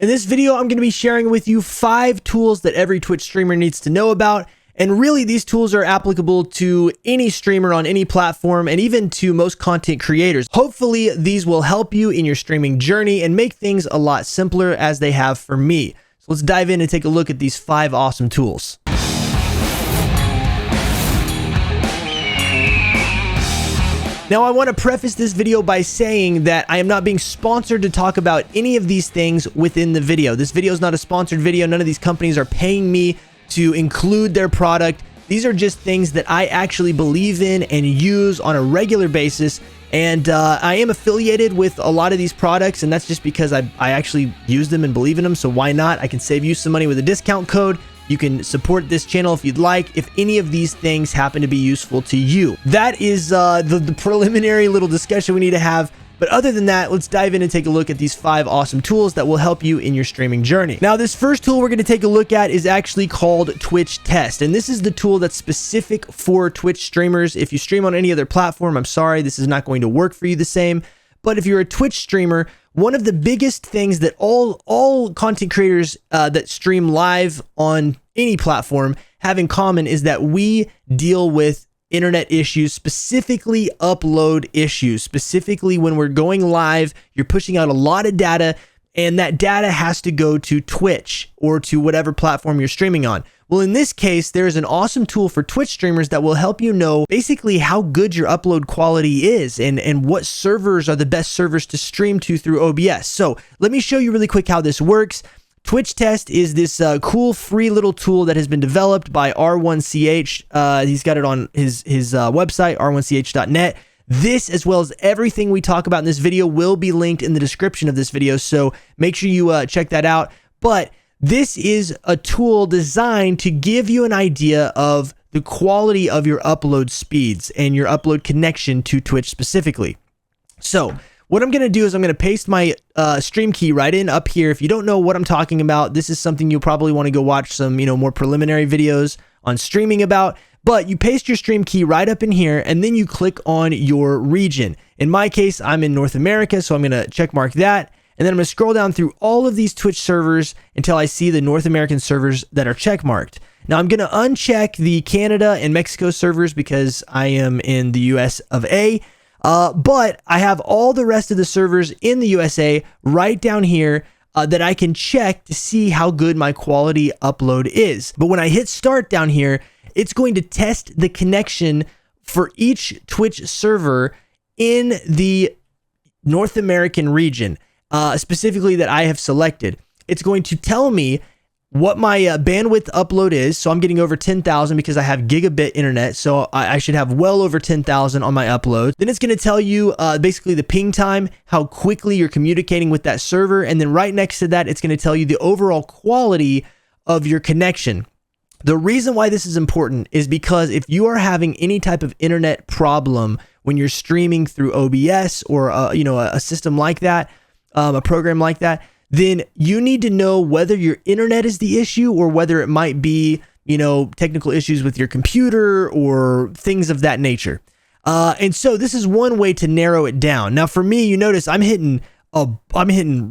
In this video, I'm going to be sharing with you 5 tools that every Twitch streamer needs to know about. And really, these tools are applicable to any streamer on any platform and even to most content creators. Hopefully, these will help you in your streaming journey and make things a lot simpler as they have for me. So let's dive in and take a look at these 5 awesome tools. Now, I want to preface this video by saying that I am not being sponsored to talk about any of these things within the video. This video is not a sponsored video. None of these companies are paying me to include their product. These are just things that I actually believe in and use on a regular basis. And I am affiliated with a lot of these products, and that's just because I actually use them and believe in them. So why not? I can save you some money with a discount code. You can support this channel if you'd like, if any of these things happen to be useful to you. That is the preliminary little discussion we need to have. But other than that, let's dive in and take a look at these 5 awesome tools that will help you in your streaming journey. Now, this first tool we're going to take a look at is actually called Twitch Test. And this is the tool that's specific for Twitch streamers. If you stream on any other platform, I'm sorry, this is not going to work for you the same. But if you're a Twitch streamer, one of the biggest things that all content creators that stream live on any platform have in common is that we deal with internet issues, specifically upload issues. Specifically, when we're going live, you're pushing out a lot of data, and that data has to go to Twitch or to whatever platform you're streaming on. Well, in this case, there's an awesome tool for Twitch streamers that will help you know basically how good your upload quality is and what servers are the best servers to stream to through OBS. So let me show you really quick how this works. Twitch Test is this cool free little tool that has been developed by R1CH. He's got it on his website, r1ch.net. This, as well as everything we talk about in this video, will be linked in the description of this video, so make sure you check that out. But this is a tool designed to give you an idea of the quality of your upload speeds and your upload connection to Twitch specifically. So what I'm going to do is I'm going to paste my stream key right in up here. If you don't know what I'm talking about, this is something you'll probably want to go watch some, more preliminary videos on streaming about. But you paste your stream key right up in here, and then you click on your region. In my case, I'm in North America, so I'm going to check mark that. And then I'm going to scroll down through all of these Twitch servers until I see the North American servers that are check marked. Now I'm going to uncheck the Canada and Mexico servers because I am in the US of A. But I have all the rest of the servers in the USA right down here that I can check to see how good my quality upload is. But when I hit start down here, it's going to test the connection for each Twitch server in the North American region. Specifically that I have selected. It's going to tell me what my bandwidth upload is. So I'm getting over 10,000 because I have gigabit internet. So I should have well over 10,000 on my upload. Then it's going to tell you basically the ping time, how quickly you're communicating with that server. And then right next to that, it's going to tell you the overall quality of your connection. The reason why this is important is because if you are having any type of internet problem when you're streaming through OBS or a system like that, a program like that, then you need to know whether your internet is the issue or whether it might be, technical issues with your computer or things of that nature. And so this is one way to narrow it down. Now, for me, you notice I'm hitting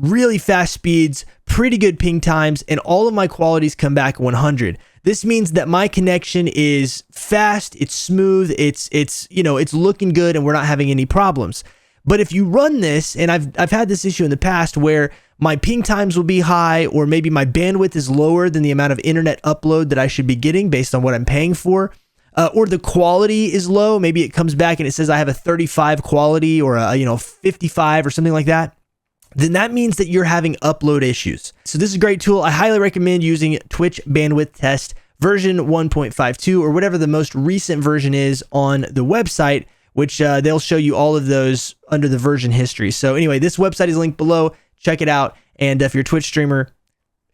really fast speeds, pretty good ping times, and all of my qualities come back 100. This means that my connection is fast, it's smooth, it's looking good, and we're not having any problems. But if you run this, and I've had this issue in the past where my ping times will be high, or maybe my bandwidth is lower than the amount of internet upload that I should be getting based on what I'm paying for, or the quality is low. Maybe it comes back and it says I have a 35 quality or a 55 or something like that. Then that means that you're having upload issues. So this is a great tool. I highly recommend using Twitch Bandwidth Test version 1.52 or whatever the most recent version is on the website, which they'll show you all of those under the version history. So anyway, this website is linked below. Check it out. And if you're a Twitch streamer,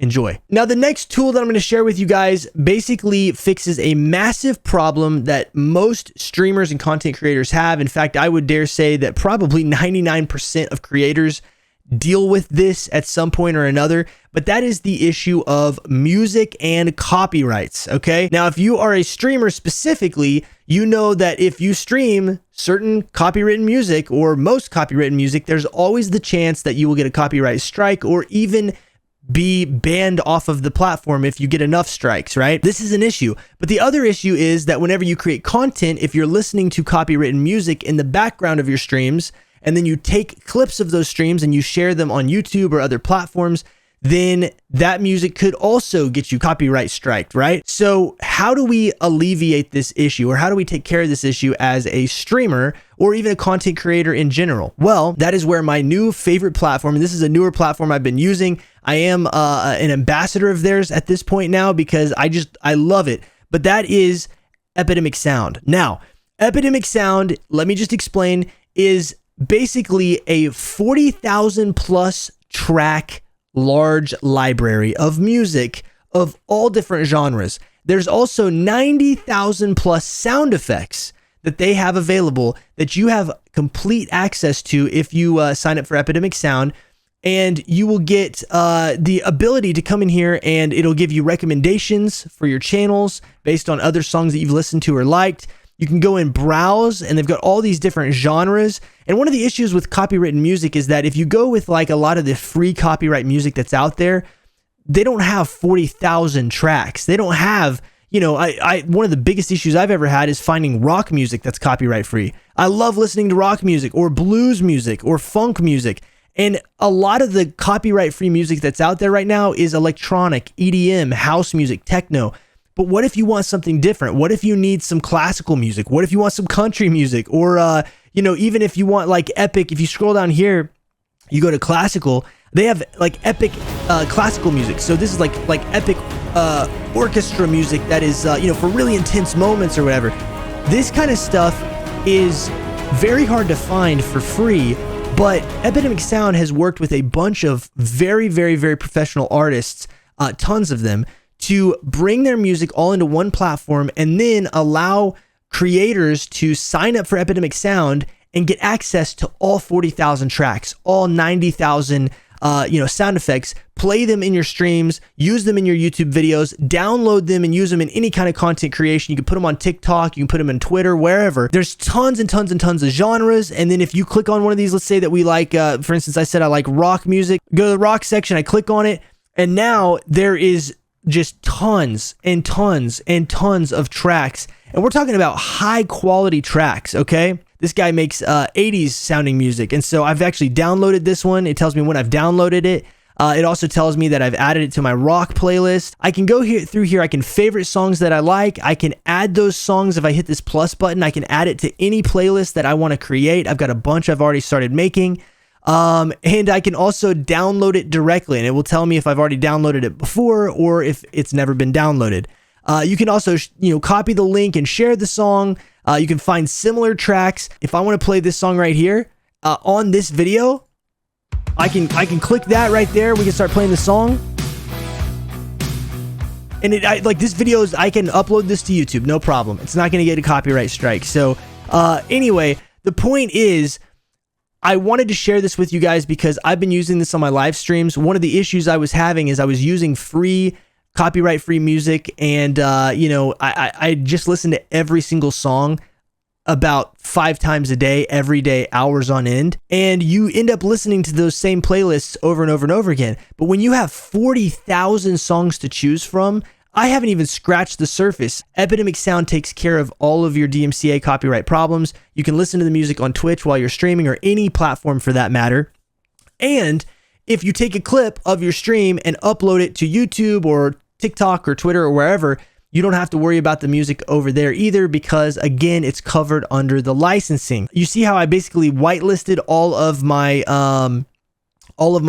enjoy. Now, the next tool that I'm going to share with you guys basically fixes a massive problem that most streamers and content creators have. In fact, I would dare say that probably 99% of creators deal with this at some point or another, but that is the issue of music and copyrights, okay? Now, if you are a streamer specifically, you know that if you stream certain copywritten music or most copywritten music, there's always the chance that you will get a copyright strike or even be banned off of the platform if you get enough strikes, right? This is an issue. But the other issue is that whenever you create content, if you're listening to copywritten music in the background of your streams, and then you take clips of those streams and you share them on YouTube or other platforms, then that music could also get you copyright striked, right? So how do we alleviate this issue, or how do we take care of this issue as a streamer or even a content creator in general? Well, that is where my new favorite platform, and this is a newer platform I've been using. I am an ambassador of theirs at this point now because I love it. But that is Epidemic Sound. Now, Epidemic Sound, let me just explain, is basically a 40,000 plus track large library of music of all different genres. There's also 90,000 plus sound effects that they have available that you have complete access to if you sign up for Epidemic Sound, and you will get the ability to come in here and it'll give you recommendations for your channels based on other songs that you've listened to or liked. You can go and browse, and they've got all these different genres. And one of the issues with copywritten music is that if you go with like a lot of the free copyright music that's out there, they don't have 40,000 tracks. They don't have, you know, one of the biggest issues I've ever had is finding rock music that's copyright free. I love listening to rock music or blues music or funk music. And a lot of the copyright free music that's out there right now is electronic, EDM, house music, techno. But what if you want something different? What if you need some classical music? What if you want some country music? Or, you know, even if you want like epic, if you scroll down here, you go to classical, they have like epic classical music. So this is like epic orchestra music that is, you know, for really intense moments or whatever. This kind of stuff is very hard to find for free, but Epidemic Sound has worked with a bunch of very, very, very professional artists, tons of them, to bring their music all into one platform and then allow creators to sign up for Epidemic Sound and get access to all 40,000 tracks, all 90,000 sound effects, play them in your streams, use them in your YouTube videos, download them and use them in any kind of content creation. You can put them on TikTok, you can put them on Twitter, wherever. There's tons and tons and tons of genres. And then if you click on one of these, let's say that we like, for instance, I said I like rock music, go to the rock section, I click on it, and now there is just tons and tons and tons of tracks. And we're talking about high quality tracks, okay? This guy makes 80s sounding music. And so I've actually downloaded this one. It tells me when I've downloaded it. It also tells me that I've added it to my rock playlist. I can go through here. I can favorite songs that I like. I can add those songs. If I hit this plus button, I can add it to any playlist that I want to create. I've got a bunch I've already started making. And I can also download it directly, and it will tell me if I've already downloaded it before or if it's never been downloaded. You can also, copy the link and share the song. You can find similar tracks. If I want to play this song right here, on this video, I can click that right there. We can start playing the song. And this video I can upload this to YouTube, no problem. It's not going to get a copyright strike. So, anyway, the point is, I wanted to share this with you guys because I've been using this on my live streams. One of the issues I was having is I was using free, copyright-free music, and I just listened to every single song about 5 times a day, every day, hours on end, and you end up listening to those same playlists over and over and over again. But when you have 40,000 songs to choose from, I haven't even scratched the surface. Epidemic Sound takes care of all of your DMCA copyright problems. You can listen to the music on Twitch while you're streaming, or any platform for that matter. And if you take a clip of your stream and upload it to YouTube or TikTok or Twitter or wherever, you don't have to worry about the music over there either, because again, it's covered under the licensing. You see how I basically whitelisted all of my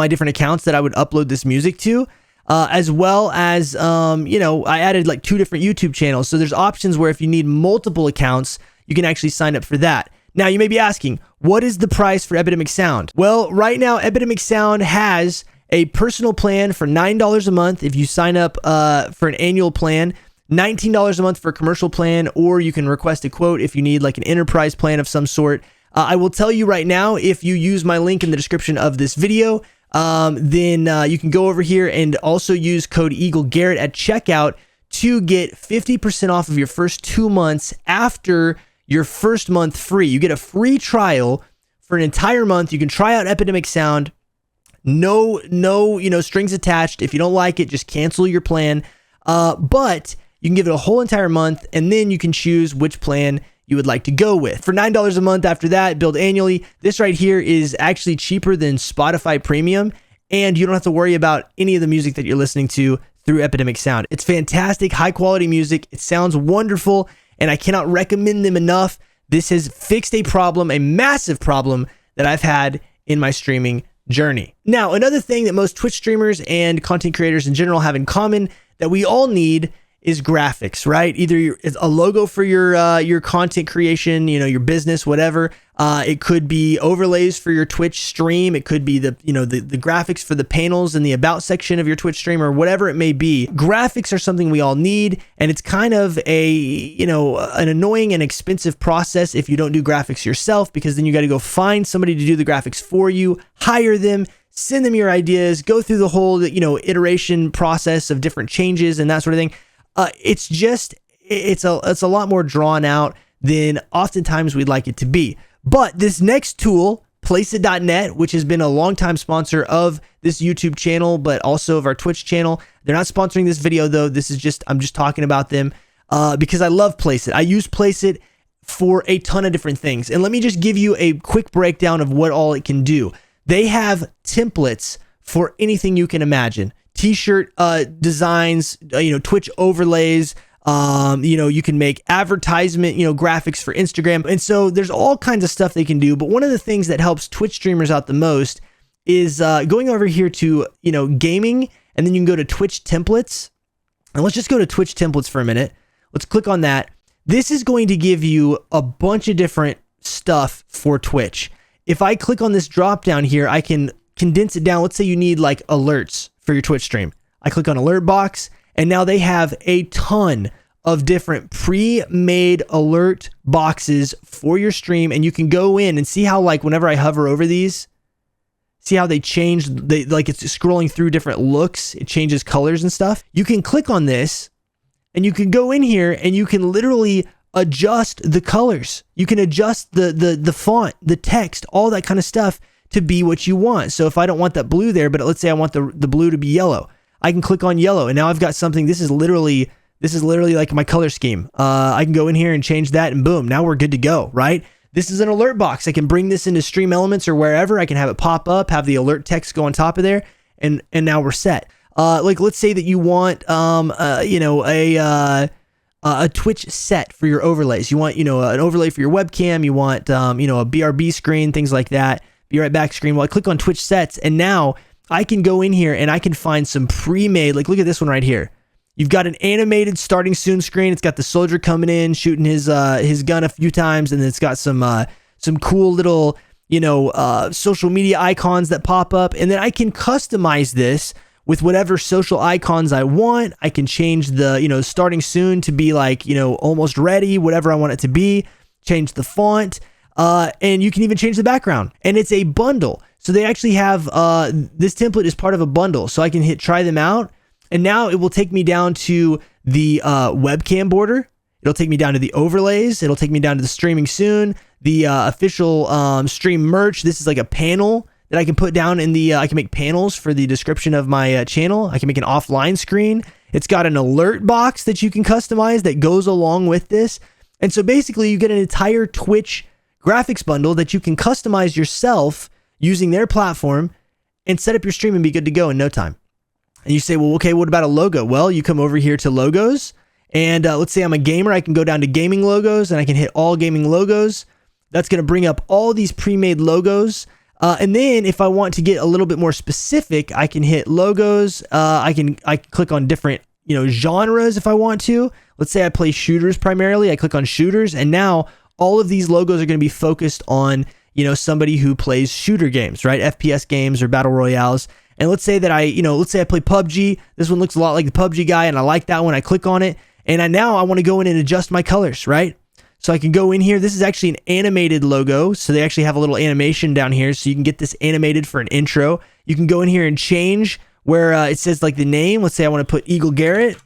different accounts that I would upload this music to? As well as, I added like 2 different YouTube channels. So there's options where if you need multiple accounts, you can actually sign up for that. Now you may be asking, what is the price for Epidemic Sound? Well, right now, Epidemic Sound has a personal plan for $9 a month if you sign up for an annual plan, $19 a month for a commercial plan, or you can request a quote if you need like an enterprise plan of some sort. I will tell you right now, if you use my link in the description of this video, then you can go over here and also use code EagleGarrett at checkout to get 50% off of your first 2 months after your first month free. You get a free trial for an entire month. You can try out Epidemic Sound. No, strings attached. If you don't like it, just cancel your plan. But you can give it a whole entire month, and then you can choose which plan you would like to go with. For $9 a month after that, billed annually, this right here is actually cheaper than Spotify Premium, and you don't have to worry about any of the music that you're listening to through Epidemic Sound. It's fantastic, high quality music. It sounds wonderful, and I cannot recommend them enough. This has fixed a problem, a massive problem that I've had in my streaming journey. Now, another thing that most Twitch streamers and content creators in general have in common that we all need is graphics, right? Either it's a logo for your content creation, your business, whatever. It could be overlays for your Twitch stream. It could be the graphics for the panels in the about section of your Twitch stream, or whatever it may be. Graphics are something we all need, and it's kind of an annoying and expensive process if you don't do graphics yourself, because then you got to go find somebody to do the graphics for you, hire them, send them your ideas, go through the whole iteration process of different changes and that sort of thing. It's a lot more drawn out than oftentimes we'd like it to be. But this next tool, Placeit.net, which has been a longtime sponsor of this YouTube channel, but also of our Twitch channel. They're not sponsoring this video though. I'm just talking about them because I love Placeit. I use Placeit for a ton of different things. And let me just give you a quick breakdown of what all it can do. They have templates for anything you can imagine. T-shirt designs, Twitch overlays, you can make advertisement, graphics for Instagram. And so there's all kinds of stuff they can do. But one of the things that helps Twitch streamers out the most is going over here to, gaming, and then you can go to Twitch templates. And let's just go to Twitch templates for a minute. Let's click on that. This is going to give you a bunch of different stuff for Twitch. If I click on this drop down here, I can condense it down. Let's say you need like alerts for your Twitch stream. I click on alert box, and now they have a ton of different pre-made alert boxes for your stream, and you can go in and see how, like, whenever I hover over these, see how they change, it's scrolling through different looks, it changes colors and stuff. You can click on this, and you can go in here, and you can literally adjust the colors. You can adjust the font, the text, all that kind of stuff to be what you want. So if I don't want that blue there, but let's say I want the blue to be yellow, I can click on yellow, and now I've got something. This is literally like my color scheme. I can go in here and change that, and boom, now we're good to go, right? This is an alert box. I can bring this into Stream Elements or wherever. I can have it pop up, have the alert text go on top of there, and now we're set. Like, let's say that you want a Twitch set for your overlays. You want, an overlay for your webcam. You want, a BRB screen, things like that. Be right back screen. Well, I click on Twitch sets, and now I can go in here and I can find some pre-made, like, look at this one right here. You've got an animated starting soon screen. It's got the soldier coming in, shooting his gun a few times, and then it's got some cool little, social media icons that pop up. And then I can customize this with whatever social icons I want. I can change the, starting soon to be like, almost ready, whatever I want it to be. Change the font. And you can even change the background, and it's a bundle. So they actually have, this template is part of a bundle. So I can hit try them out, and now it will take me down to the webcam border. It'll take me down to the overlays. It'll take me down to the streaming soon, the official stream merch. This is like a panel that I can put down in the, I can make panels for the description of my channel. I can make an offline screen. It's got an alert box that you can customize that goes along with this. And so basically you get an entire Twitch graphics bundle that you can customize yourself using their platform and set up your stream and be good to go in no time. And you say, well, okay, what about a logo? Well, you come over here to logos, and let's say I'm a gamer. I can go down to gaming logos, and I can hit all gaming logos. That's going to bring up all these pre-made logos. And then if I want to get a little bit more specific, I can hit logos. I can click on different, genres if I want to. Let's say I play shooters primarily. I click on shooters, and now all of these logos are going to be focused on, somebody who plays shooter games, right? FPS games or battle royales. And let's say that let's say I play PUBG. This one looks a lot like the PUBG guy, and I like that one. I click on it, and now I want to go in and adjust my colors, right? So I can go in here. This is actually an animated logo. So they actually have a little animation down here, so you can get this animated for an intro. You can go in here and change where it says like the name. Let's say I want to put Eagle Garrett.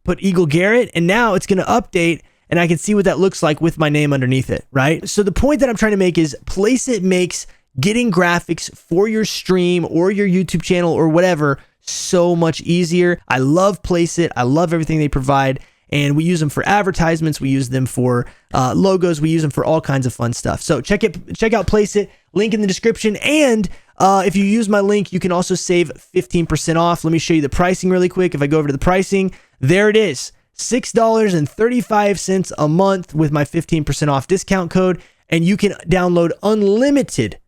Put Eagle Garrett, and now it's going to update, and I can see what that looks like with my name underneath it, right? So the point that I'm trying to make is Placeit makes getting graphics for your stream or your YouTube channel or whatever so much easier. I love Placeit. I love everything they provide. And we use them for advertisements. We use them for logos. We use them for all kinds of fun stuff. So check out Placeit. Link in the description. And if you use my link, you can also save 15% off. Let me show you the pricing really quick. If I go over to the pricing, there it is. $6.35 a month with my 15% off discount code. And you can download unlimited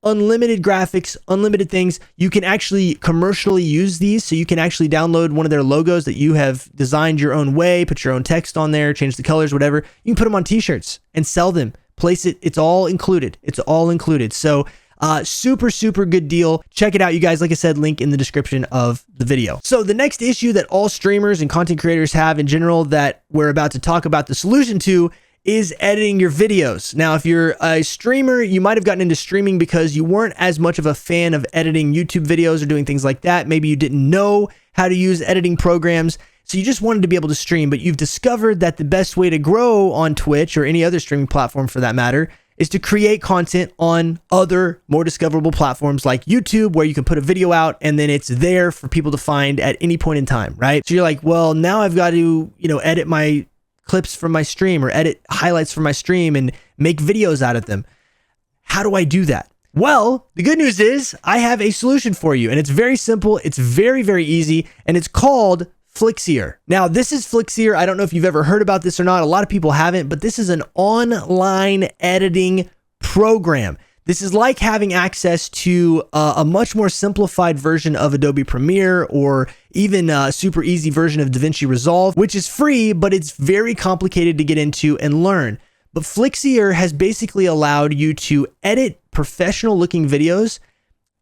graphics, unlimited things. You can actually commercially use these. So you can actually download one of their logos that you have designed your own way, put your own text on there, change the colors, whatever. You can put them on t-shirts and sell them. Placeit. It's all included. It's all included. So super good deal. Check it out, you guys. Like I said, link in the description of the video. So the next issue that all streamers and content creators have in general that we're about to talk about the solution to is editing your videos. Now, if you're a streamer, you might have gotten into streaming because you weren't as much of a fan of editing YouTube videos or doing things like that. Maybe you didn't know how to use editing programs, so you just wanted to be able to stream, but you've discovered that the best way to grow on Twitch or any other streaming platform for that matter is to create content on other more discoverable platforms like YouTube, where you can put a video out and then it's there for people to find at any point in time, right? So you're like, well, now I've got to, edit my clips from my stream or edit highlights from my stream and make videos out of them. How do I do that? Well, the good news is I have a solution for you, and it's very simple. It's very easy, and it's called Flixier. Now, this is Flixier. I don't know if you've ever heard about this or not. A lot of people haven't, but this is an online editing program. This is like having access to a much more simplified version of Adobe Premiere, or even a super easy version of DaVinci Resolve, which is free, but it's very complicated to get into and learn. But Flixier has basically allowed you to edit professional looking videos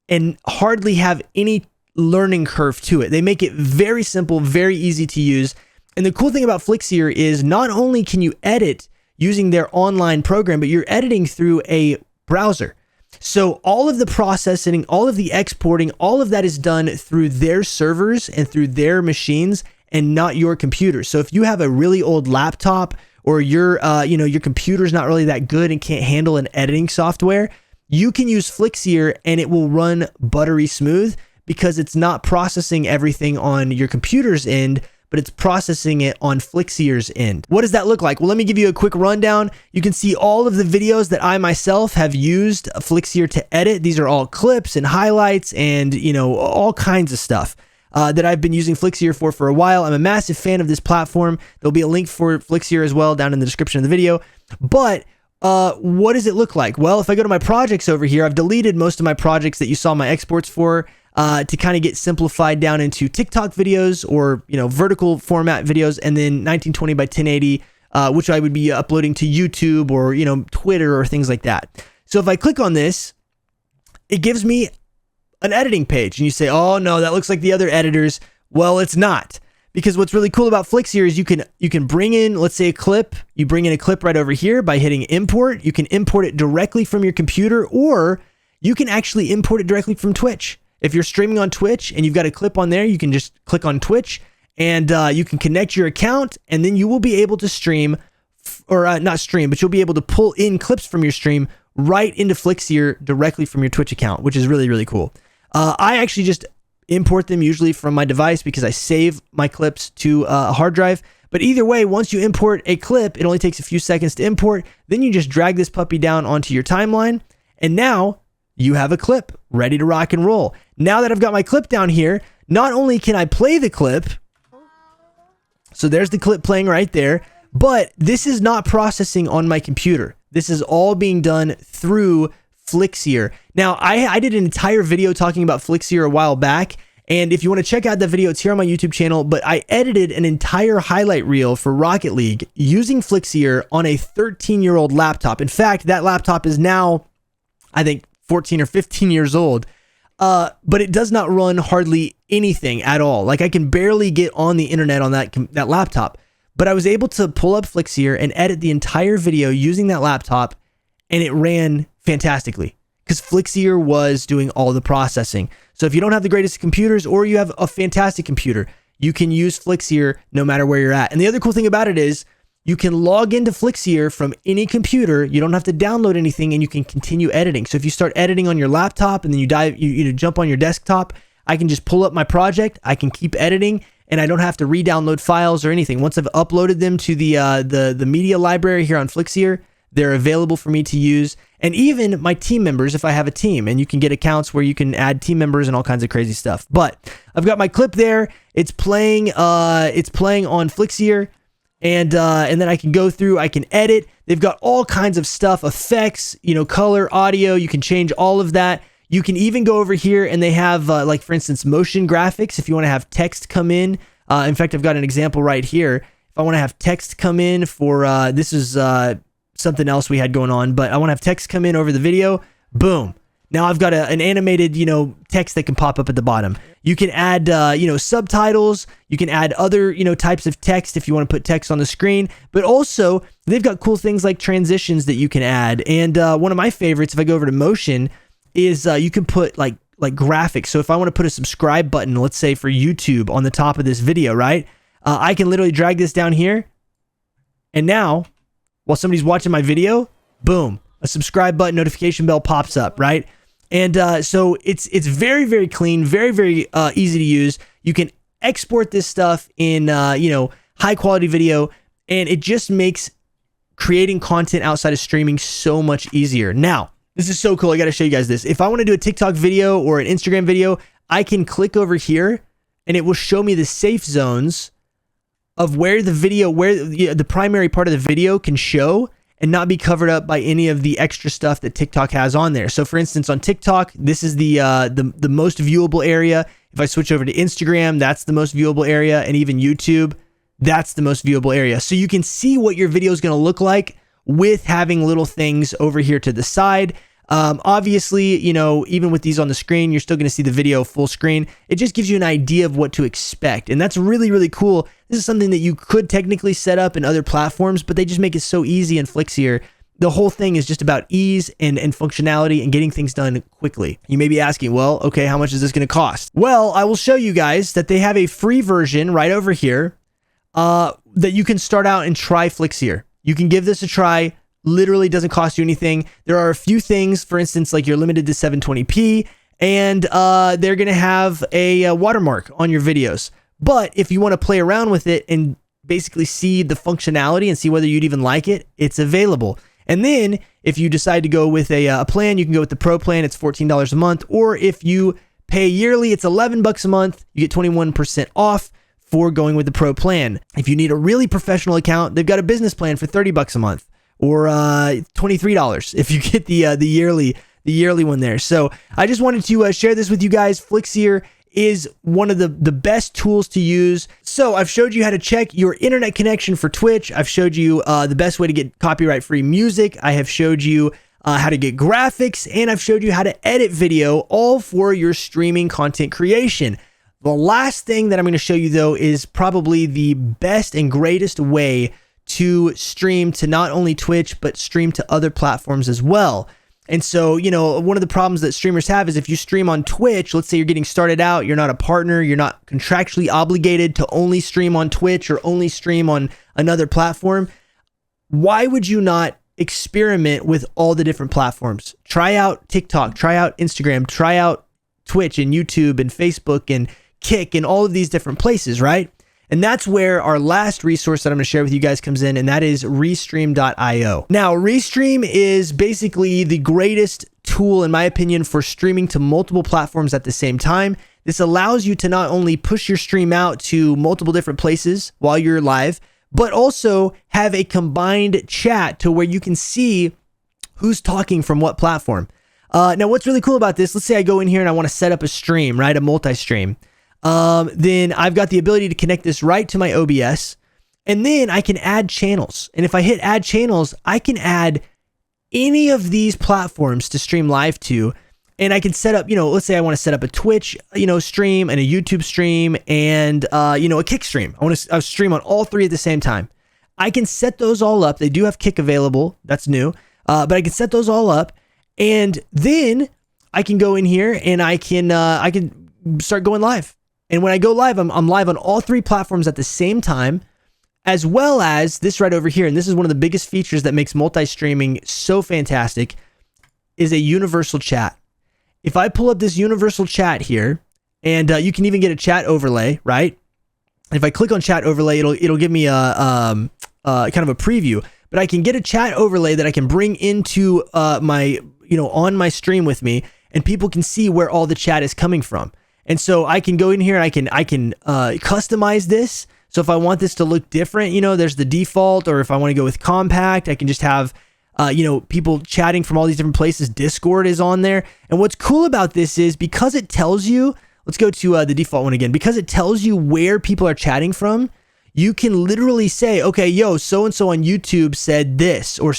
and hardly have any learning curve to it. They make it very simple, very easy to use. And the cool thing about Flixier is not only can you edit using their online program, but you're editing through a browser. So all of the processing, all of the exporting, all of that is done through their servers and through their machines and not your computer. So if you have a really old laptop, or your computer's not really that good and can't handle an editing software, you can use Flixier and it will run buttery smooth, because it's not processing everything on your computer's end, but it's processing it on Flixier's end. What does that look like? Well, let me give you a quick rundown. You can see all of the videos that I myself have used Flixier to edit. These are all clips and highlights and, all kinds of stuff that I've been using Flixier for a while. I'm a massive fan of this platform. There'll be a link for Flixier as well down in the description of the video. But what does it look like? Well, if I go to my projects over here, I've deleted most of my projects that you saw my exports for, to kind of get simplified down into TikTok videos or, vertical format videos, and then 1920 by 1080, which I would be uploading to YouTube or, Twitter or things like that. So if I click on this, it gives me an editing page, and you say, oh no, that looks like the other editors. Well, it's not, because what's really cool about Flixier is you can bring in, let's say, a clip. You bring in a clip right over here by hitting import. You can import it directly from your computer, or you can actually import it directly from Twitch. If you're streaming on Twitch and you've got a clip on there, you can just click on Twitch and you can connect your account, and then you will be able to stream, or not stream, but you'll be able to pull in clips from your stream right into Flixier directly from your Twitch account, which is really cool. I actually just import them usually from my device because I save my clips to a hard drive. But either way, once you import a clip, it only takes a few seconds to import. Then you just drag this puppy down onto your timeline, and now you have a clip ready to rock and roll. Now that I've got my clip down here, not only can I play the clip, so there's the clip playing right there, but this is not processing on my computer. This is all being done through Flixier. Now, I did an entire video talking about Flixier a while back, and if you want to check out that video, it's here on my YouTube channel, but I edited an entire highlight reel for Rocket League using Flixier on a 13-year-old laptop. In fact, that laptop is now, I think, 14 or 15 years old, but it does not run hardly anything at all. Like, I can barely get on the internet on that laptop, but I was able to pull up Flixier and edit the entire video using that laptop, and it ran fantastically because Flixier was doing all the processing. So if you don't have the greatest computers, or you have a fantastic computer, you can use Flixier no matter where you're at. And the other cool thing about it is you can log into Flixier from any computer. You don't have to download anything, and you can continue editing. So if you start editing on your laptop and then you jump on your desktop, I can just pull up my project. I can keep editing, and I don't have to re-download files or anything. Once I've uploaded them to the media library here on Flixier, they're available for me to use. And even my team members, if I have a team, and you can get accounts where you can add team members and all kinds of crazy stuff. But I've got my clip there. It's playing on Flixier. And then I can go through, I can edit. They've got all kinds of stuff, effects, color, audio. You can change all of that. You can even go over here and they have, like for instance, motion graphics. If you want to have text come in. In fact, I've got an example right here. If I want to have text come in for, this is something else we had going on, but I want to have text come in over the video. Boom. Now I've got an animated, text that can pop up at the bottom. You can add, subtitles. You can add other, types of text if you want to put text on the screen. But also, they've got cool things like transitions that you can add. And one of my favorites, if I go over to motion, is you can put like graphics. So if I want to put a subscribe button, let's say for YouTube on the top of this video, right? I can literally drag this down here. And now, while somebody's watching my video, boom, a subscribe button, notification bell pops up, right? And so it's very, very clean, very, very easy to use. You can export this stuff in, high quality video, and it just makes creating content outside of streaming so much easier. Now, this is so cool. I got to show you guys this. If I want to do a TikTok video or an Instagram video, I can click over here and it will show me the safe zones of where the video, the primary part of the video can show and not be covered up by any of the extra stuff that TikTok has on there. So for instance, on TikTok, this is the most viewable area. If I switch over to Instagram, that's the most viewable area. And even YouTube, that's the most viewable area. So you can see what your video is going to look like with having little things over here to the side. Obviously, even with these on the screen, you're still going to see the video full screen. It just gives you an idea of what to expect. And that's really, really cool. This is something that you could technically set up in other platforms, but they just make it so easy in Flixier. The whole thing is just about ease and functionality and getting things done quickly. You may be asking, well, okay, how much is this going to cost? Well, I will show you guys that they have a free version right over here that you can start out and try Flixier. You can give this a try. Literally doesn't cost you anything. There are a few things, for instance, like you're limited to 720p, and they're going to have a watermark on your videos. But if you want to play around with it and basically see the functionality and see whether you'd even like it, it's available. And then if you decide to go with a plan, you can go with the Pro plan. It's $14 a month. Or if you pay yearly, it's $11 a month. You get 21% off for going with the Pro plan. If you need a really professional account, they've got a business plan for $30 a month. Or $23 if you get the yearly one there. So I just wanted to share this with you guys. Flixier is one of the best tools to use. So I've showed you how to check your internet connection for Twitch. I've showed you the best way to get copyright-free music. I have showed you how to get graphics, and I've showed you how to edit video, all for your streaming content creation. The last thing that I'm going to show you, though, is probably the best and greatest way to stream to not only Twitch, but stream to other platforms as well. And so, one of the problems that streamers have is if you stream on Twitch, let's say you're getting started out, you're not a partner, you're not contractually obligated to only stream on Twitch or only stream on another platform. Why would you not experiment with all the different platforms? Try out TikTok, try out Instagram, try out Twitch and YouTube and Facebook and Kick and all of these different places, right? And that's where our last resource that I'm going to share with you guys comes in, and that is Restream.io. Now, Restream is basically the greatest tool, in my opinion, for streaming to multiple platforms at the same time. This allows you to not only push your stream out to multiple different places while you're live, but also have a combined chat to where you can see who's talking from what platform. Now, what's really cool about this, let's say I go in here and I want to set up a stream, right? A multi-stream. Then I've got the ability to connect this right to my OBS, and then I can add channels. And if I hit add channels, I can add any of these platforms to stream live to, and I can set up, let's say I want to set up a Twitch, stream and a YouTube stream and, a Kick stream. I want to stream on all three at the same time. I can set those all up. They do have Kick available. That's new. But I can set those all up, and then I can go in here and I can start going live. And when I go live, I'm live on all three platforms at the same time. as well as this right over here. And this is one of the biggest features that makes multi-streaming so fantastic, is a universal chat. If I pull up this universal chat here, and you can even get a chat overlay, right? If I click on chat overlay, it'll give me a kind of a preview, but I can get a chat overlay that I can bring into my, on my stream with me, and people can see where all the chat is coming from. And so I can go in here and I can customize this. So if I want this to look different, there's the default, or if I want to go with compact, I can just have people chatting from all these different places. Discord is on there. And what's cool about this is because it tells you, let's go to the default one again, because it tells you where people are chatting from, you can literally say, okay, yo, so-and-so on YouTube said this, or,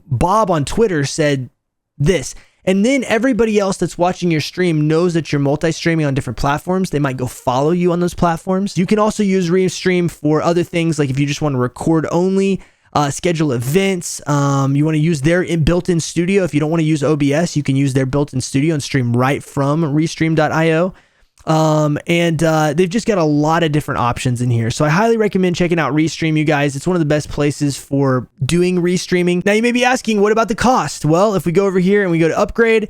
Bob on Twitter said this. And then everybody else that's watching your stream knows that you're multi-streaming on different platforms. They might go follow you on those platforms. You can also use Restream for other things, like if you just want to record only, schedule events. You want to use their built-in studio. If you don't want to use OBS, you can use their built-in studio and stream right from Restream.io. They've just got a lot of different options in here. So I highly recommend checking out Restream, you guys. It's one of the best places for doing restreaming. Now you may be asking, what about the cost? Well, if we go over here and we go to upgrade,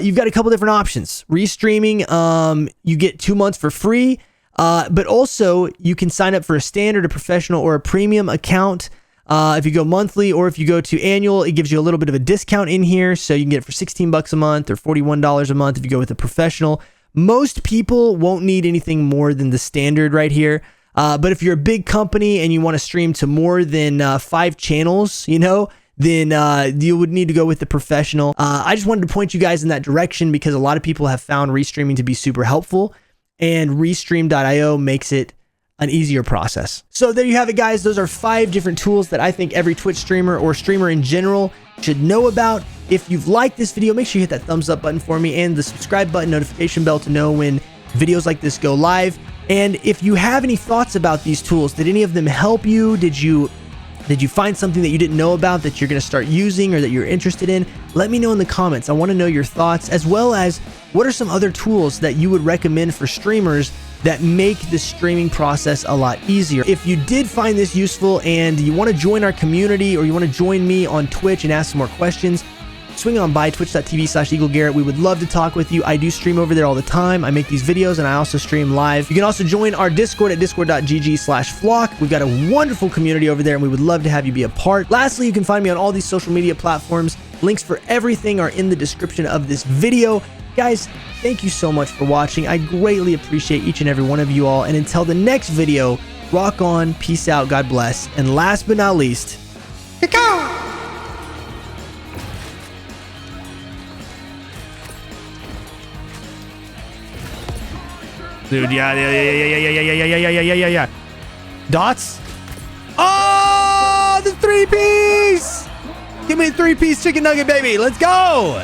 you've got a couple different options. Restreaming, you get 2 months for free, but also you can sign up for a standard, a professional, or a premium account. If you go monthly, or if you go to annual, it gives you a little bit of a discount in here. So you can get it for $16 a month or $41 a month if you go with a professional. Most people won't need anything more than the standard right here. But if you're a big company and you want to stream to more than 5 channels, then you would need to go with the professional. I just wanted to point you guys in that direction because a lot of people have found Restreaming to be super helpful, and Restream.io makes it an easier process. So there you have it, guys. Those are 5 different tools that I think every Twitch streamer or streamer in general should know about. If you've liked this video, make sure you hit that thumbs up button for me and the subscribe button, notification bell to know when videos like this go live. And if you have any thoughts about these tools, did any of them help you? Did you find something that you didn't know about that you're going to start using or that you're interested in? Let me know in the comments. I want to know your thoughts, as well as what are some other tools that you would recommend for streamers that make the streaming process a lot easier. If you did find this useful and you want to join our community, or you want to join me on Twitch and ask some more questions, swing on by twitch.tv/EagleGarrett. We would love to talk with you. I do stream over there all the time. I make these videos and I also stream live. You can also join our Discord at discord.gg/flock. We've got a wonderful community over there and we would love to have you be a part. Lastly, you can find me on all these social media platforms. Links for everything are in the description of this video. Guys, thank you so much for watching. I greatly appreciate each and every one of you all. And until the next video, rock on, peace out, God bless. And last but not least, cacao! Dude, yeah. Dots? Oh, the 3-piece! Give me a 3-piece chicken nugget, baby. Let's go!